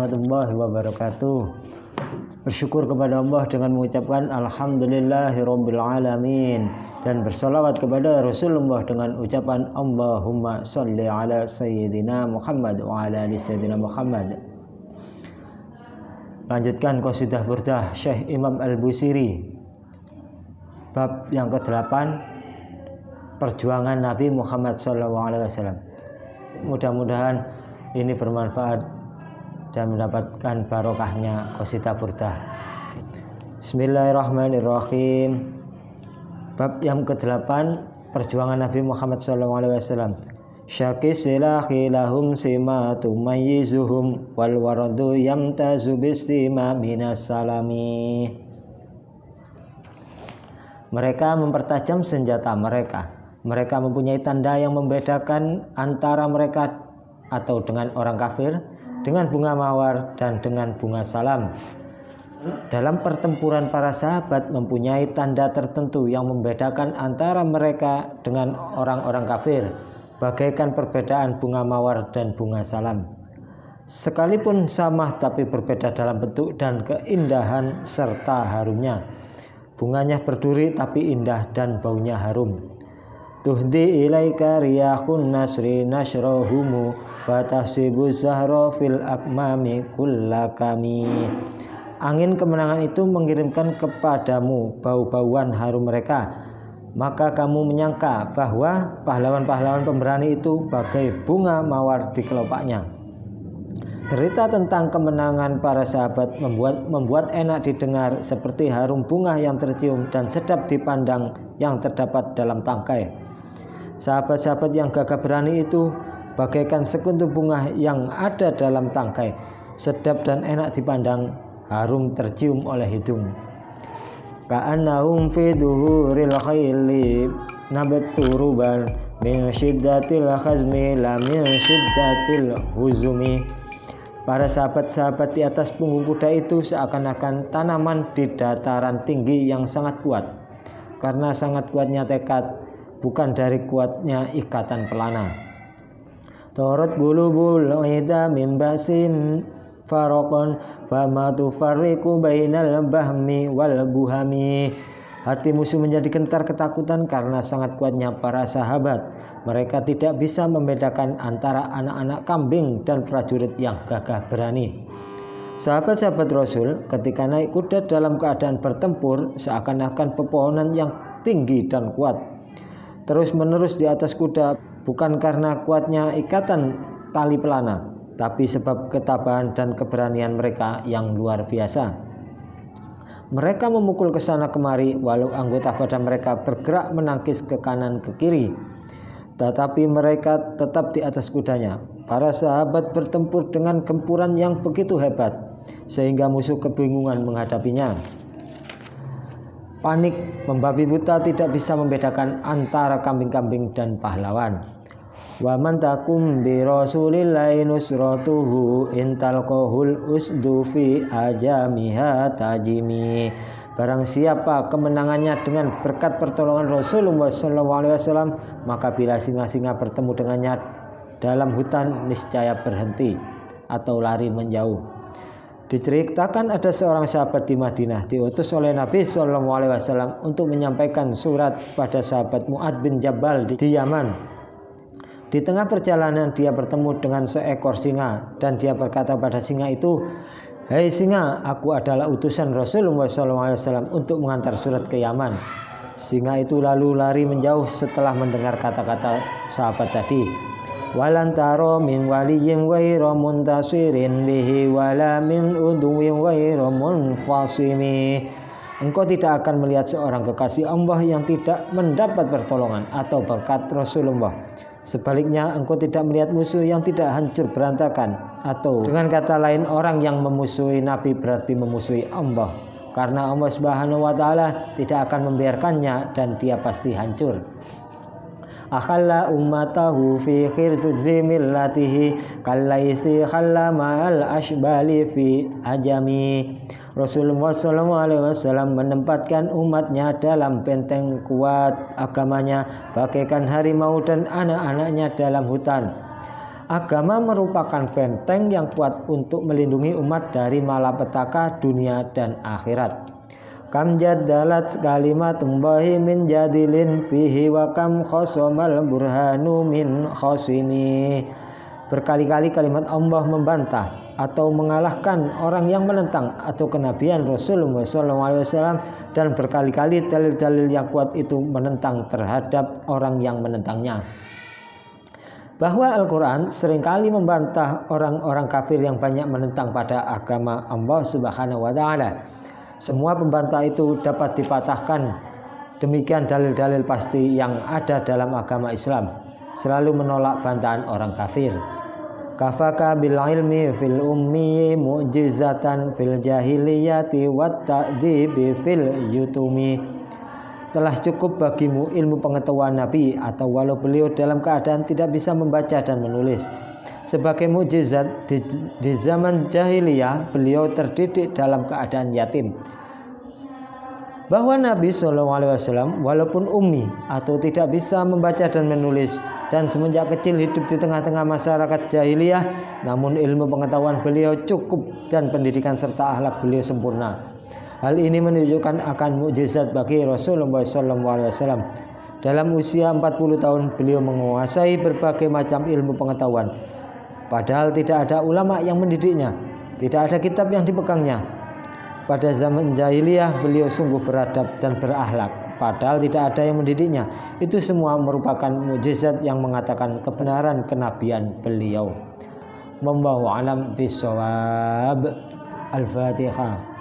warahmatullahi wabarakatuh. Bersyukur kepada Allah dengan mengucapkan Alhamdulillahirabbil alamin dan bersolawat kepada Rasulullah dengan ucapan Allahumma sholli ala sayyidina Muhammad wa ala ali sayyidina Muhammad. Lanjutkan qasidah burdah Syekh Imam Al-Busiri, bab yang ke-8, perjuangan Nabi Muhammad SAW. Mudah-mudahan ini bermanfaat dan mendapatkan barokahnya qasidah burdah. Bismillahirrahmanirrahim. Bab yang ke-8, perjuangan Nabi Muhammad SAW. Syakis silahi lahum simatu mayyizuhum wal waradu yamtazu bistima minas salami. Mereka mempertajam senjata mereka. Mereka mempunyai tanda yang membedakan antara mereka atau dengan orang kafir, dengan bunga mawar dan dengan bunga salam. Dalam pertempuran para sahabat mempunyai tanda tertentu yang membedakan antara mereka dengan orang-orang kafir, bagaikan perbedaan bunga mawar dan bunga salam. Sekalipun sama tapi berbeda dalam bentuk dan keindahan serta harumnya. Bunganya berduri tapi indah dan baunya harum. Tuhdi ilaika riyahun nasri nashrohumu batasibu zahra fil akmami kullakami. Angin kemenangan itu mengirimkan kepadamu bau-bauan harum mereka, maka kamu menyangka bahwa pahlawan-pahlawan pemberani itu bagai bunga mawar di kelopaknya. Berita tentang kemenangan para sahabat membuat enak didengar seperti harum bunga yang tercium dan sedap dipandang yang terdapat dalam tangkai. Sahabat-sahabat yang gagah berani itu bagaikan sekuntum bunga yang ada dalam tangkai, sedap dan enak dipandang, harum tercium oleh hidung. Ka'annahum fi duhuril khayli nabatu ruban min syiddatil khazmi la min syiddatil huzumi. Para sahabat-sahabat di atas punggung kuda itu seakan-akan tanaman di dataran tinggi yang sangat kuat, karena sangat kuatnya tekad, bukan dari kuatnya ikatan pelana. Torot gulubul ida mimbasim farokon fama tufarriqu bainal bahmi wal buhami. Hati musuh menjadi gentar ketakutan karena sangat kuatnya para sahabat. Mereka tidak bisa membedakan antara anak-anak kambing dan prajurit yang gagah berani. Sahabat-sahabat Rasul ketika naik kuda dalam keadaan bertempur seakan-akan pepohonan yang tinggi dan kuat, terus menerus di atas kuda, bukan karena kuatnya ikatan tali pelana, tapi sebab ketabahan dan keberanian mereka yang luar biasa. Mereka memukul ke sana kemari walau anggota badan mereka bergerak menangkis ke kanan ke kiri, tetapi mereka tetap di atas kudanya. Para sahabat bertempur dengan gempuran yang begitu hebat sehingga musuh kebingungan menghadapinya. Panik membabi buta, tidak bisa membedakan antara kambing-kambing dan pahlawan. Wa man takum bi rasulillahi nusratuhu intalqahul usdu fi ajamiha tajimi. Barang siapa kemenangannya dengan berkat pertolongan Rasulullah SAW, maka bila singa-singa bertemu dengannya dalam hutan niscaya berhenti atau lari menjauh. Diceritakan ada seorang sahabat di Madinah diutus oleh Nabi SAW untuk menyampaikan surat pada sahabat Mu'ad bin Jabal di Yaman. Di tengah perjalanan dia bertemu dengan seekor singa dan dia berkata pada singa itu, "Hei singa, aku adalah utusan Rasulullah SAW untuk mengantar surat ke Yaman." Singa itu lalu lari menjauh setelah mendengar kata-kata sahabat tadi. Walantaro min waliyyin ghairu muntasirin bihi wala min uduwin ghairu munfasimi. Engkau tidak akan melihat seorang kekasih Allah yang tidak mendapat pertolongan atau berkat Rasulullah. Sebaliknya engkau tidak melihat musuh yang tidak hancur berantakan, atau dengan kata lain orang yang memusuhi Nabi berarti memusuhi Allah, karena Allah Subhanahu wa taala tidak akan membiarkannya dan dia pasti hancur. Akhalla ummatahu fi khirzi millatihi kallaisi khalla ma'al ashbali fi ajami. Rasulullah SAW menempatkan umatnya dalam benteng kuat agamanya bagaikan harimau dan anak-anaknya dalam hutan. Agama merupakan benteng yang kuat untuk melindungi umat dari malapetaka dunia dan akhirat. Kam jaddalat kalimatun bahi min jadilin fihi wa kam khosomal burhanu min khosimi. Berkali-kali kalimat Allah membantah atau mengalahkan orang yang menentang atau kenabian Rasulullah SAW, dan berkali-kali dalil-dalil yang kuat itu menentang terhadap orang yang menentangnya. Bahwa Al-Quran seringkali membantah orang-orang kafir yang banyak menentang pada agama Allah Subhanahu wa Ta'ala. Semua pembantah itu dapat dipatahkan. Demikian dalil-dalil pasti yang ada dalam agama Islam, selalu menolak bantahan orang kafir. Kafaka bil ilmi fil ummi mu'jizatan fil jahiliyati wat ta'dibi fil yutumi. Telah cukup bagimu ilmu pengetahuan Nabi, atau walau beliau dalam keadaan tidak bisa membaca dan menulis, sebagai mukjizat di zaman jahiliyah beliau terdidik dalam keadaan yatim. Bahwa Nabi SAW walaupun ummi atau tidak bisa membaca dan menulis, dan semenjak kecil hidup di tengah-tengah masyarakat jahiliyah, namun ilmu pengetahuan beliau cukup dan pendidikan serta akhlak beliau sempurna. Hal ini menunjukkan akan mukjizat bagi Rasulullah SAW. Dalam usia 40 tahun beliau menguasai berbagai macam ilmu pengetahuan. Padahal tidak ada ulama yang mendidiknya, tidak ada kitab yang dipegangnya. Pada zaman jahiliyah beliau sungguh beradab dan berakhlak, padahal tidak ada yang mendidiknya. Itu semua merupakan mukjizat yang mengatakan kebenaran kenabian beliau. Wallahu a'lam bishawab. Al-Fatihah.